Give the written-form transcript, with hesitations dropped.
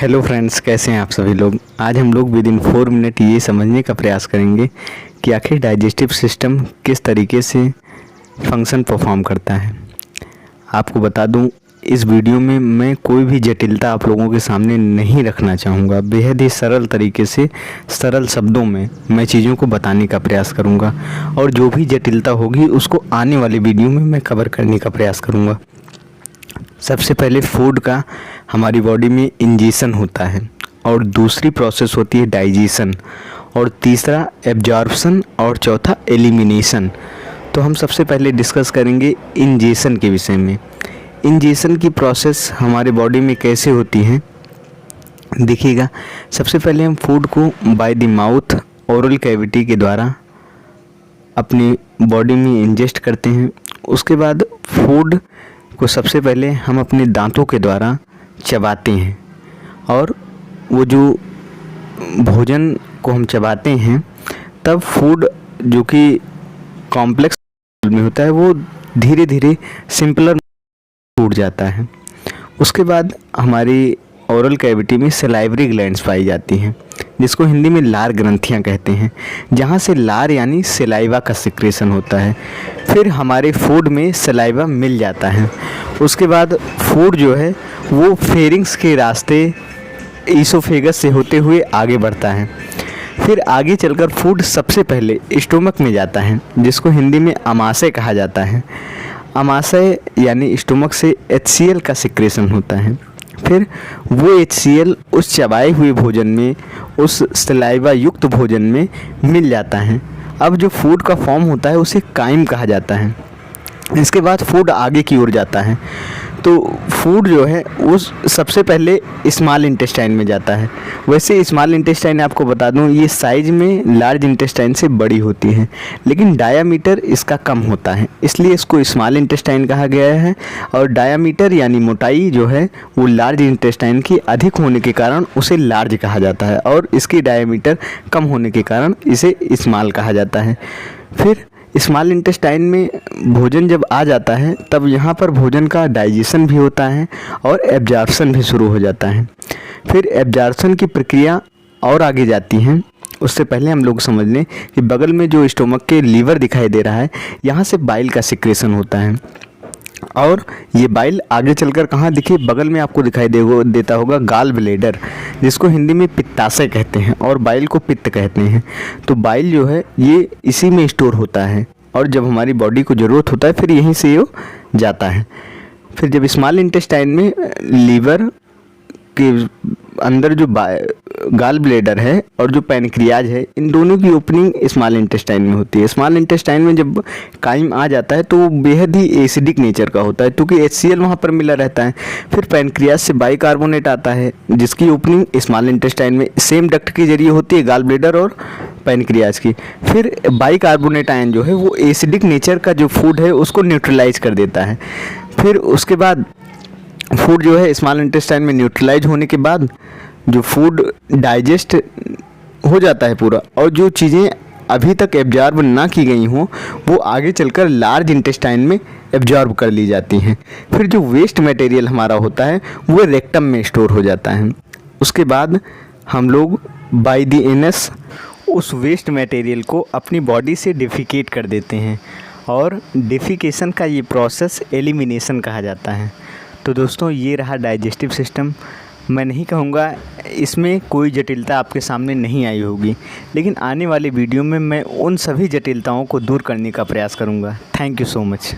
Hello friends, कैसे हैं आप सभी लोग। आज हम लोग विद इन 4 मिनट ये समझने का प्रयास करेंगे कि आखिर डाइजेस्टिव सिस्टम किस तरीके से फंक्शन परफॉर्म करता है। आपको बता दूं, इस वीडियो में मैं कोई भी जटिलता आप लोगों के सामने नहीं रखना चाहूँगा। बेहद ही सरल तरीके से, सरल शब्दों में मैं चीज़ों को बताने का प्रयास करूँगा और जो भी जटिलता होगी उसको आने वाले वीडियो में मैं कवर करने का प्रयास करूँगा। सबसे पहले फूड का हमारी बॉडी में इंजेशन होता है और दूसरी प्रोसेस होती है डाइजेशन और तीसरा एब्जॉर्प्शन और चौथा एलिमिनेशन। तो हम सबसे पहले डिस्कस करेंगे इंजेशन के विषय में। इंजेशन की प्रोसेस हमारे बॉडी में कैसे होती है, देखिएगा। सबसे पहले हम फूड को by the mouth oral cavity के द्वारा अपनी बॉडी में इंजेस्ट करते हैं। उसके बाद फूड को सबसे पहले हम अपने दांतों के द्वारा चबाते हैं और वो जो भोजन को हम चबाते हैं तब फूड जो कि कॉम्प्लेक्स में होता है वो धीरे धीरे सिंपलर टूट जाता है। उसके बाद हमारी ओरल कैविटी में सलाइवरी ग्लैंड्स पाई जाती हैं, जिसको हिंदी में लार ग्रंथियां कहते हैं, जहां से लार यानी सलाइवा का सिक्रेशन होता है। फिर हमारे फूड में सलाइवा मिल जाता है। उसके बाद फूड जो है वो फेरिंग्स के रास्ते ईसोफेगस से होते हुए आगे बढ़ता है। फिर आगे चलकर फूड सबसे पहले स्टोमक में जाता है, जिसको हिंदी में आमाशय कहा जाता है। आमाशय यानी स्टोमक से HCl का सिक्रेशन होता है। फिर वो HCl उस चबाए हुए भोजन में, उस सलाइवा युक्त भोजन में मिल जाता है। अब जो फूड का फॉर्म होता है उसे काइम कहा जाता है। इसके बाद फूड आगे की ओर जाता है। तो फूड जो है वो सबसे पहले स्मॉल इंटेस्टाइन में जाता है। वैसे स्मॉल इंटेस्टाइन आपको बता दूं, ये साइज में लार्ज इंटेस्टाइन से बड़ी होती है, लेकिन डायामीटर इसका कम होता है, इसलिए इसको स्मॉल इंटेस्टाइन कहा गया है। और डायामीटर यानी मोटाई जो है वो लार्ज इंटेस्टाइन की अधिक होने के कारण उसे लार्ज कहा जाता है और इसकी डायामीटर कम होने के कारण इसे स्मॉल कहा जाता है। फिर स्मॉल इंटेस्टाइन में भोजन जब आ जाता है तब यहाँ पर भोजन का डाइजेशन भी होता है और एब्जॉर्प्शन भी शुरू हो जाता है। फिर एब्जॉर्प्शन की प्रक्रिया और आगे जाती है। उससे पहले हम लोग समझ लें कि बगल में जो स्टोमक के लीवर दिखाई दे रहा है, यहाँ से बाइल का सिक्रेशन होता है और ये बाइल आगे चलकर कहाँ दिखे, बगल में आपको दिखाई देता होगा गाल ब्लेडर, जिसको हिंदी में पित्ताशय कहते हैं और बाइल को पित्त कहते हैं। तो बाइल जो है ये इसी में स्टोर होता है और जब हमारी बॉडी को ज़रूरत होता है फिर यहीं से ये जाता है। फिर जब स्मॉल इंटेस्टाइन में लीवर के अंदर जो गाल ब्लेडर है और जो पैनक्रियाज है, इन दोनों की ओपनिंग स्मॉल इंटेस्टाइन में होती है। स्मॉल इंटेस्टाइन में जब काइम आ जाता है तो वो बेहद ही एसिडिक नेचर का होता है, क्योंकि HCl वहाँ पर मिला रहता है। फिर पैनक्रियाज से बाइकार्बोनेट आता है, जिसकी ओपनिंग स्मॉल इंटेस्टाइन में सेम डक्ट के जरिए होती है, गाल ब्लेडर और पैनक्रियाज की। फिर बाइकार्बोनेट आयन जो है वो एसिडिक नेचर का जो फूड है उसको न्यूट्रलाइज कर देता है। फिर उसके बाद फूड जो है स्मॉल इंटेस्टाइन में न्यूट्रलाइज होने के बाद जो फूड डाइजेस्ट हो जाता है पूरा, और जो चीज़ें अभी तक एब्जॉर्ब ना की गई हों वो आगे चलकर लार्ज इंटेस्टाइन में एब्जॉर्ब कर ली जाती हैं। फिर जो वेस्ट मटेरियल हमारा होता है वो रेक्टम में स्टोर हो जाता है। उसके बाद हम लोग बाय द एनस उस वेस्ट मटेरियल को अपनी बॉडी से डिफिकेट कर देते हैं और डिफिकेशन का ये प्रोसेस एलिमिनेशन कहा जाता है। तो दोस्तों, ये रहा डाइजेस्टिव सिस्टम। मैं नहीं कहूँगा इसमें कोई जटिलता आपके सामने नहीं आई होगी, लेकिन आने वाले वीडियो में मैं उन सभी जटिलताओं को दूर करने का प्रयास करूँगा। Thank you so much.